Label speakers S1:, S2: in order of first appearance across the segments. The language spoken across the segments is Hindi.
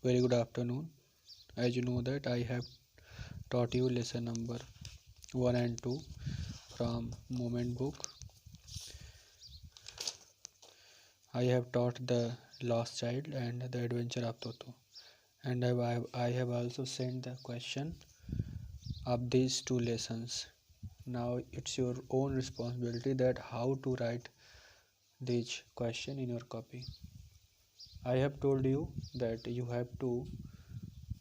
S1: Very good afternoon. As you know that I have taught you lesson number 1 and 2 from Moment book. I have taught the Lost Child and the Adventure of Toto, and I have also sent the question of these two lessons. Now it's your own responsibility that how to write this question in your copy. I have told you that you have to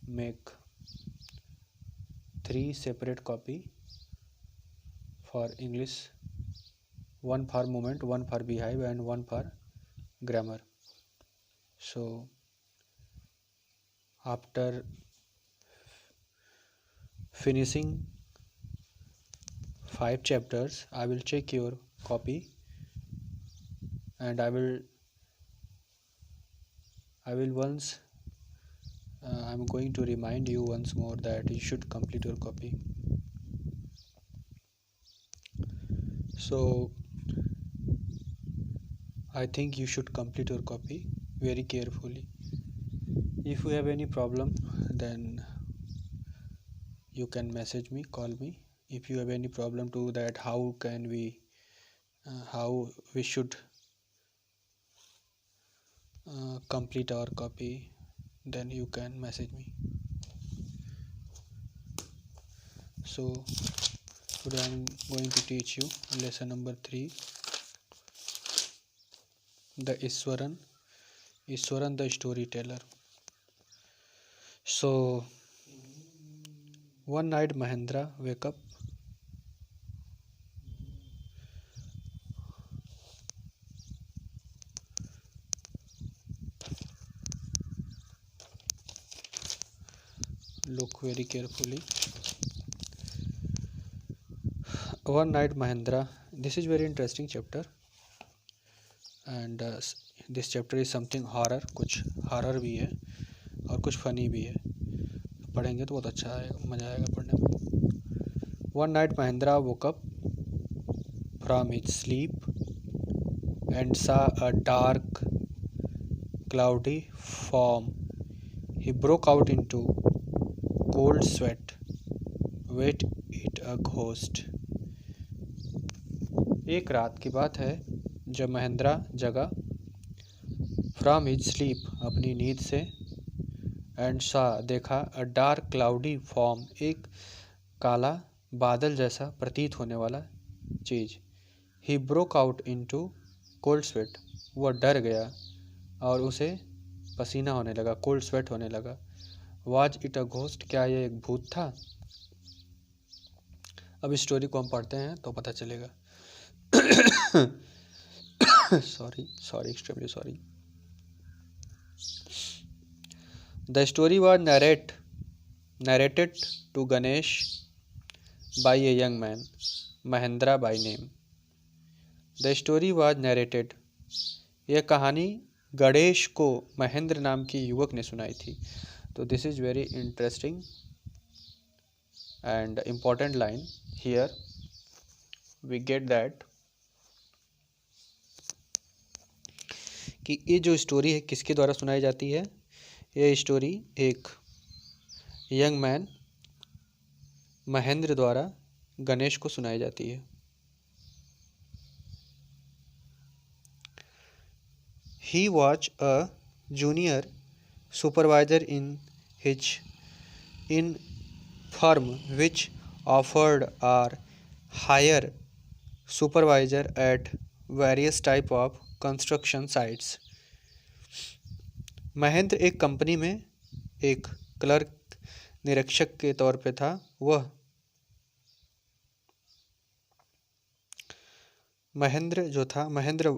S1: make 3 separate copy for English, one for moment, one for beehive, and one for grammar. So after finishing 5 chapters, I will check your copy and I will once I'm going to remind you once more that you should complete your copy. So I think you should complete your copy very carefully. If you have any problem, then you can message me, call me. If you have any problem to that, how we should complete our copy, then you can message me. So today I am going to teach you lesson number 3, the Iswaran the storyteller. So one night Mahendra wake up look very carefully. One night Mahendra, this is very interesting chapter, and this chapter is something horror, कुछ horror भी है और कुछ funny भी है. पढ़ेंगे तो बहुत अच्छा आएगा, मज़ा आएगा पढ़ने में. One night Mahendra woke up from his sleep and saw a dark, cloudy form. He broke out into cold sweat. Wait it a ghost. एक रात की बात है जब महेंद्रा जगा फ्रॉम हिज स्लीप, अपनी नींद से, एंड सा देखा, अ डार्क क्लाउडी फॉर्म, एक काला बादल जैसा प्रतीत होने वाला चीज़. He broke out into cold sweat, वह डर गया और उसे पसीना होने लगा, कोल्ड स्वेट होने लगा. वाज इट अ घोस्ट, क्या यह एक भूत था? अब इस स्टोरी को हम पढ़ते हैं तो पता चलेगा. sorry, extremely sorry. The story was narrated to Ganesh by a young man, Mahendra by name. The story was narrated. यह कहानी गणेश को महेंद्र नाम की युवक ने सुनाई थी. तो this is very interesting and important line. Here we get that कि ये जो स्टोरी है किसके द्वारा सुनाई जाती है. यह स्टोरी एक यंग मैन महेंद्र द्वारा गणेश को सुनाई जाती है. He was a junior supervisor in firm which offered or hire supervisor at various type of construction sites. Mahendra एक कंपनी में एक क्लर्क निरीक्षक के तौर पे था. वह Mahendra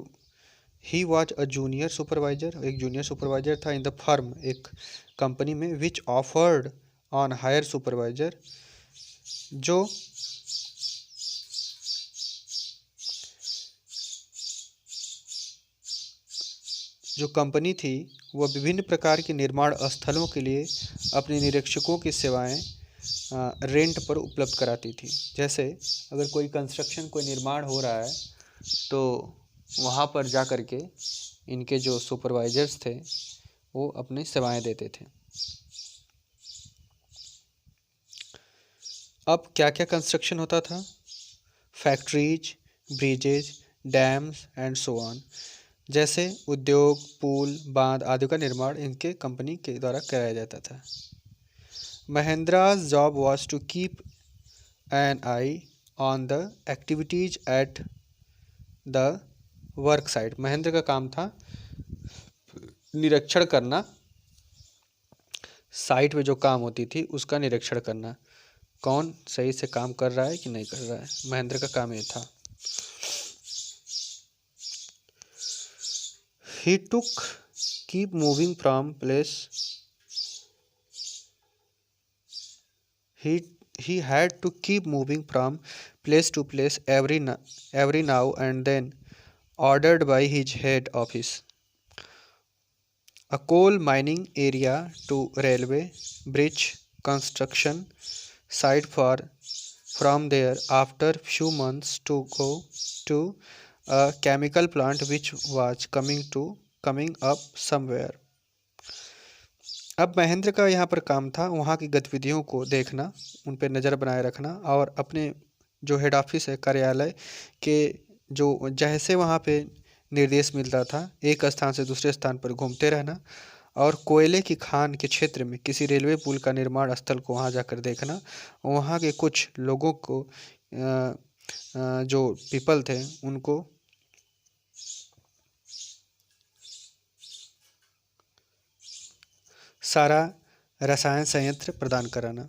S1: he was a junior supervisor, एक जूनियर सुपरवाइजर था इन द फर्म, एक कंपनी में, विच ऑफर्ड ऑन हायर सुपरवाइजर, जो कंपनी थी वह विभिन्न प्रकार के निर्माण स्थलों के लिए अपने निरीक्षकों की सेवाएं रेंट पर उपलब्ध कराती थी. जैसे अगर कोई कंस्ट्रक्शन, कोई निर्माण हो रहा है तो वहाँ पर जा कर के इनके जो सुपरवाइजर्स थे वो अपनी सेवाएं देते थे. अब क्या क्या कंस्ट्रक्शन होता था? Factories, bridges, dams and so on. जैसे उद्योग, पुल, बांध आदि का निर्माण इनके कंपनी के द्वारा कराया जाता था। Mahindra's job was to keep an eye on the activities at the work site. Mahendra का काम था निरीक्षण करना, साइट में जो काम होती थी उसका निरीक्षण करना, कौन सही से काम कर रहा है कि नहीं कर रहा है। महेंद्र का काम ये था। He took keep moving from place he had to keep moving from place to place every now and then, ordered by his head office. A coal mining area to railway bridge construction site for from there after few months to go to a chemical plant which was coming up somewhere. अब महेंद्र का यहाँ पर काम था वहाँ की गतिविधियों को देखना, उन पर नज़र बनाए रखना और अपने जो हेड ऑफिस है कार्यालय के जो जैसे वहाँ पे निर्देश मिलता था एक स्थान से दूसरे स्थान पर घूमते रहना और कोयले की खान के क्षेत्र में किसी रेलवे पुल का निर्माण स्थल को वहाँ जाकर देखना, वहाँ के कुछ लोगों को जो पीपल थे उनको सारा रसायन संयंत्र प्रदान कराना।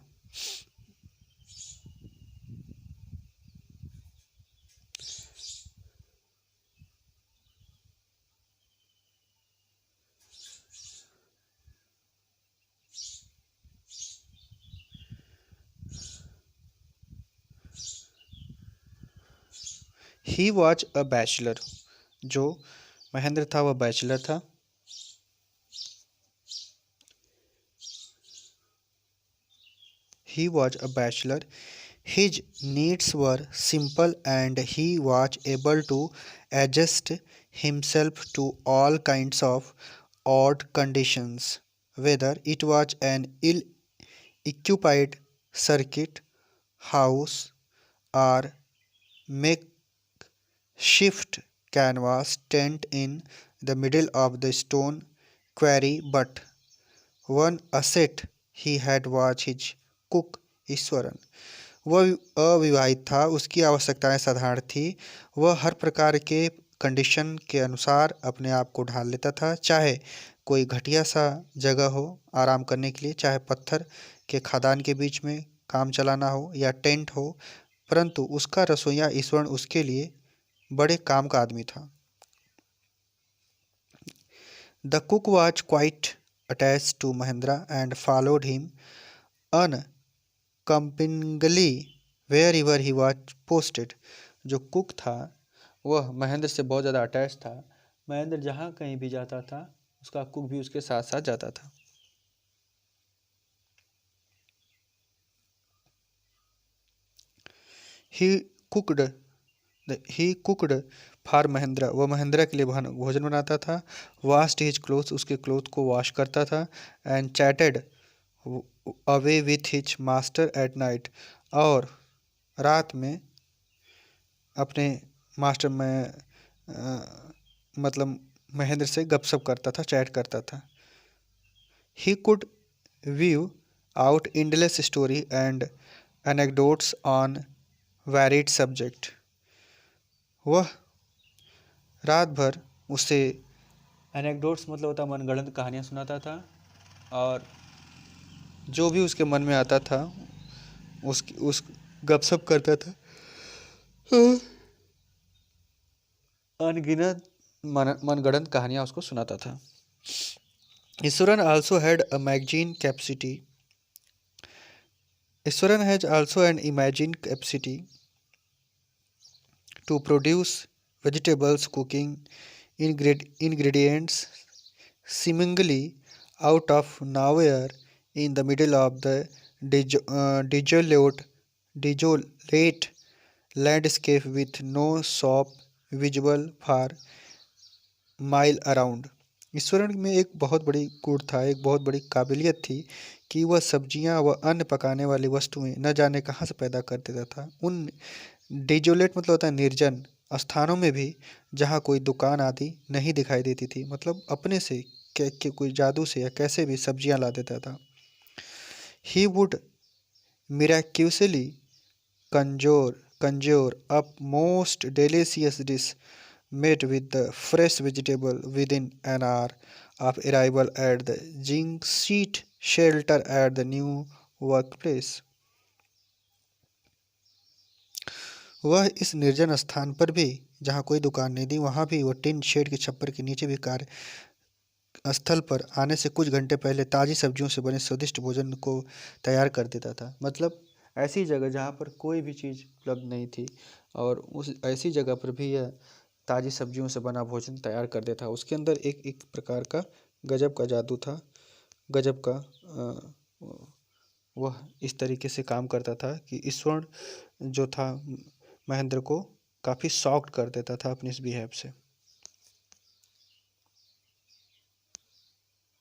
S1: He was a bachelor. जो महेंद्र था वह बैचलर था। He was a bachelor. His needs were simple and he was able to adjust himself to all kinds of odd conditions, whether it was an ill occupied circuit house or makeshift canvas tent in the middle of the stone quarry. But one asset he had was his cook Eswaran. वह अविवाहित था, उसकी आवश्यकताएं साधारण थी। वह हर प्रकार के कंडीशन के अनुसार अपने आप को ढाल लेता था, चाहे कोई घटिया सा जगह हो आराम करने के लिए, चाहे पत्थर के खदान के बीच में काम चलाना हो या टेंट हो, परंतु उसका रसोइया ईश्वरन उसके लिए बड़े काम का आदमी था। The cook was quite attached to Mahendra and followed him uncomplainingly wherever he was posted. जो कुक था वह महेंद्र से बहुत ज़्यादा अटैच था। महेंद्र जहाँ कहीं भी जाता था उसका कुक भी उसके साथ साथ जाता था। ही कुकड फॉर महेंद्र। वह महेंद्र के लिए भोजन बनाता था। Washed his clothes. उसके क्लोथ को वॉश करता था। And chatted away with his master at night. और रात में अपने मास्टर में मतलब महेंद्र से गपशप करता था, चैट करता था। He could view out endless story and anecdotes on varied subject. वह रात भर उसे एनेक्डोट्स मतलब होता मनगढ़ंत कहानियाँ सुनाता था और जो भी उसके मन में आता था उस गपशप करता था। अनगिनत मनगढ़ंत कहानियाँ उसको सुनाता था। Eswaran also had a magazine capacity. Iswaran has also an imagined capacity to produce vegetables cooking ingredients seemingly out of nowhere in the middle of the desolate landscape with no shop visible for mile around. Eswaran में एक बहुत बड़ी गुण था, एक बहुत बड़ी काबिलियत थी कि वह सब्जियां व अन्न पकाने वाली वस्तुएं न जाने कहाँ से पैदा कर देता था। उन डेजोलेट मतलब होता है निर्जन स्थानों में भी, जहाँ कोई दुकान आदि नहीं दिखाई देती थी, मतलब अपने से कोई जादू से या कैसे भी सब्जियां ला देता था। He would miraculously conjure up most delicious dish made with the fresh vegetable within an hour of arrival at the jinxed shelter at the new workplace। वह इस निर्जन स्थान पर भी, जहाँ कोई दुकान नहीं थी, वहाँ भी, वह टिन शेड के छप्पर के नीचे भी कार्य स्थल पर आने से कुछ घंटे पहले ताज़ी सब्जियों से बने स्वादिष्ट भोजन को तैयार कर देता था। मतलब ऐसी जगह जहाँ पर कोई भी चीज़ उपलब्ध नहीं थी, और उस ऐसी जगह पर भी यह ताज़ी सब्जियों से बना भोजन तैयार कर देता था। उसके अंदर एक एक प्रकार का गजब का जादू था, गजब का वह इस तरीके से काम करता था कि ईश्वर जो था महेंद्र को काफ़ी शॉक्ड कर देता था अपनी इस बिहेव से।